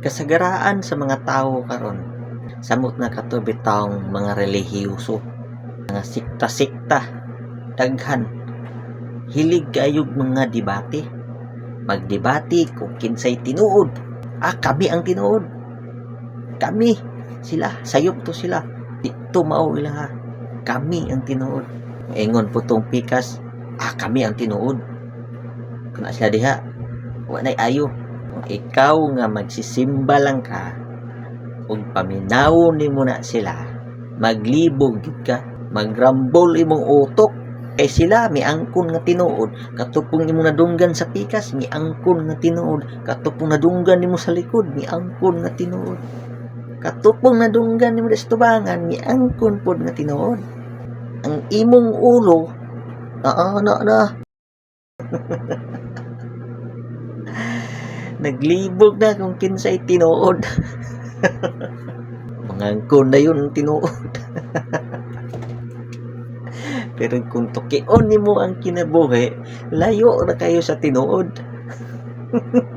Kasagaraan sa mga tao karon, samot na katubi taong mga relihiyoso, mga sikta-sikta, daghan, hilig kayog mga debate. Magdebate kung kinsay tinuod. Kami ang tinuod. Kami, sila, sayop to sila. Dito mao ilaha. Kami ang tinuod. Ingon po tong pikas, kami ang tinuod. Kung sila diha, wala ayo. Kung ikaw nga magsisimba lang ka, ug paminawon nimo na sila, maglibog gid ka, magrambol imong utok, kay sila miangkon nga tinuod, katupong imong nadunggan sa pikas, miangkon nga tinuod, katupong nadunggan nimo sa likod, miangkon nga tinuod, katupong nadunggan nimo sa tubangan, miangkon pod nga tinuod. Ang imong ulo, na naglibog na kung kinsay tinuod. Mangangkon na yun tinuod. Pero kung tukion nimo ang kinabuhi, layo na kayo sa tinuod.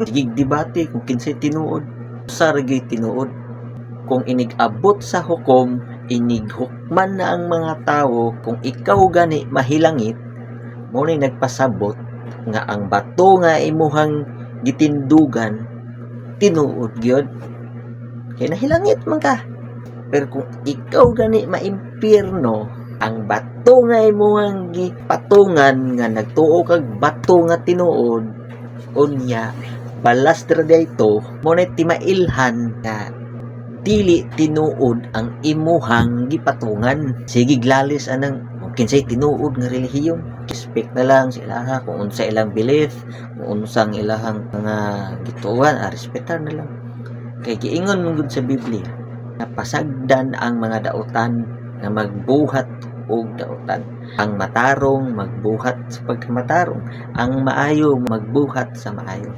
Sige debate kung kinsay tinuod, sargi tinuod. Kung inigabot sa hukom, inighukman na ang mga tao, kung ikaw gani mahilangit, mo na nagpasabot nga ang bato nga imuhang gitindugan tinuod gyud, kay nahilangit man ka. Pero kung ikaw gani maimpierno, ang bato nga imuhang gipatungan nga nagtuo kag bato nga tinuod, unya balas dira dayto mo na timailhan nga dili tinuod ang imuhang gipatungan. Sige glalis anang kinsay tinuod nga relihiyon, respect na lang sa ilaha kung unsa ilang belief, kung unsang ilahang mga gituan, respetar na lang. Kay giingon mong sa Biblia, napasagdan ang mga dautan nga magbuhat og dautan. Ang matarong magbuhat sa pagkamatarong, ang maayo magbuhat sa maayo.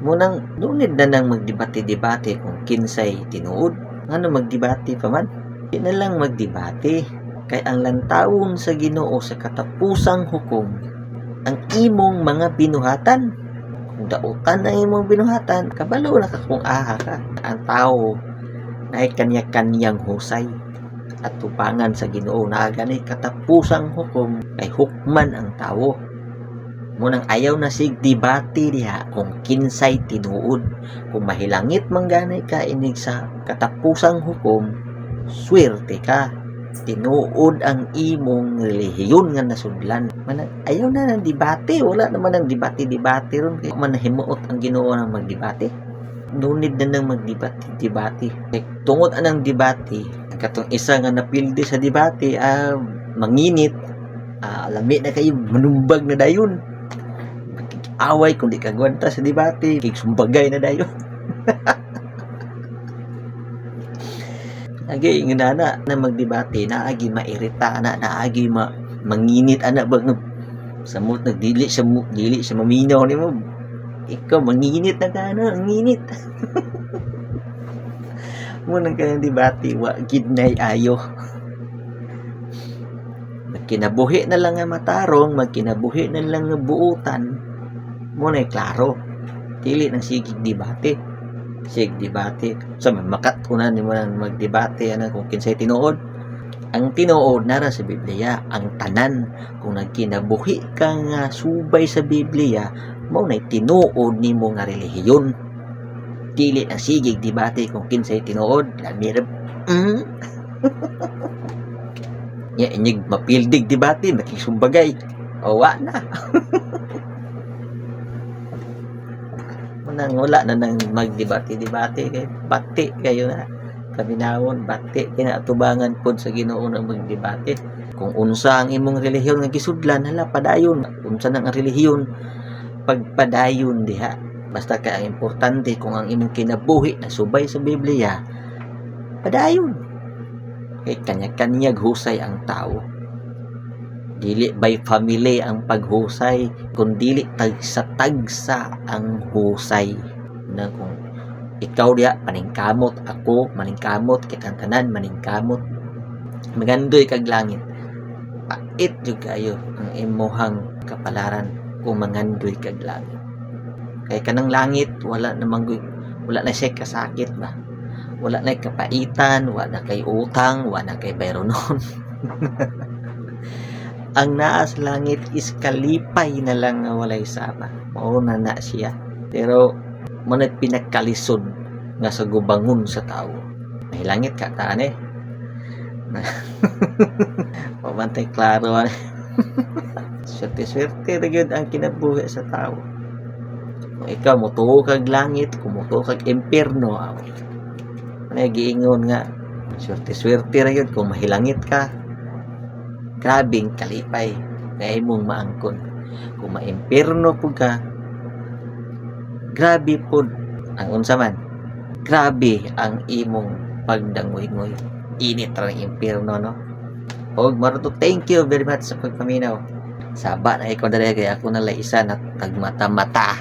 Munang dunid na nang magdebate-debate kung kinsay tinuod. Ano magdebate pa man? Di na lang magdebate. Kay ang lantawon sa Ginoo sa katapusang hukom, ang imong mga binuhatan. Kung dautan na imong binuhatan, kabalo na ka kung aha ka. Ang tao na kanya-kanyang husay at tubangan sa Ginoo na gani katapusang hukom, kay hukman ang tao. Munang ayaw na sig debate diha kung kinsay tinuod. Kung mahilangit man ganay ka inig sa katapusang hukom, swerte ka. Tinuod ang imong relihiyon nga nasudlan. Ayaw na ng debate, wala naman ng debate ron, kay man himuot ang Ginoo nang magdebate. Nunid na nang magdebate. Tungod anang debate, katong isa nga napildi sa debate, manginit, lami na kayo, manumbag na dayon. Away kung di kagwanta sa debate, kay sumbagay na dayon. Agi nginana na magdebate, naagi mairita na, naagi manginit ana ba samot nagdili sa maminaw nimo, ikaw manginit na kana, nginit. Mo nang kanang debate wa gid nay ayo. Magkinabuhi na lang nga matarong, magkinabuhi na lang nga buutan, mo na klaro. Dili nang sige debate. Sig debate sa makatunan nimo nang magdebate kung kinsay tinuod. Ang tinuod nara sa Biblia, ang tanan. Kung nagkinabuhi ka nga subay sa Biblia, mao nay tinuod nimo nga relihiyon. Dili na sige debate kung kinsay tinuod. Lamirab inyig mapildig debate, makisumbagay, wa na. Nang wala na nang magdebate kay bati kayo na kaminawon, bati kinatubangan pod sa Ginoo na magdebate. Kung unsa ang imong relihiyon nga gisudlan, hala padayon. Unsa nang ang relihiyon, pagpadayon diha. Basta kay ang importante kung ang imong kinabuhi na subay sa Biblia, padayon. Kay kanya-kanyag husay ang tao. Dili by family ang paghusay, kundi tagsa-tagsa ang husay. Na kung ikaw diha maningkamot, ako maningkamot, kitang tanan maningkamot, magandoy kag langit. Pait jud kayo ang imuhang kapalaran kung mangandoy kag langit. Kay kanang langit wala namang Wala na siya kasakit ba, wala na kapaitan, wala na kay utang, wala na kay bayronon. Ang naa sa langit is kalipay na lang nga walay sama, mao na siya. Pero manay pinagkalisod nga sa gubangon sa tao, mahilangit ka taan pabantay klaro swerte-swerte ra gyud ang kinabuhi sa tao. Kung ikaw mutuo kag langit, kung mutuo kag impierno, manay giingon nga swerte-swerte ra gyud kung mahilangit ka. Grabing kalipay kay imong maangkon. Kung maimpierno pud ka, grabe pud ang unsa man, grabe ang imong pagdangoy-ngoy. Init ra ng impierno, no? Og maruto, thank you very much sa pagpaminaw. Saba na ikaw dali kay ako na isa na tagmata-mata.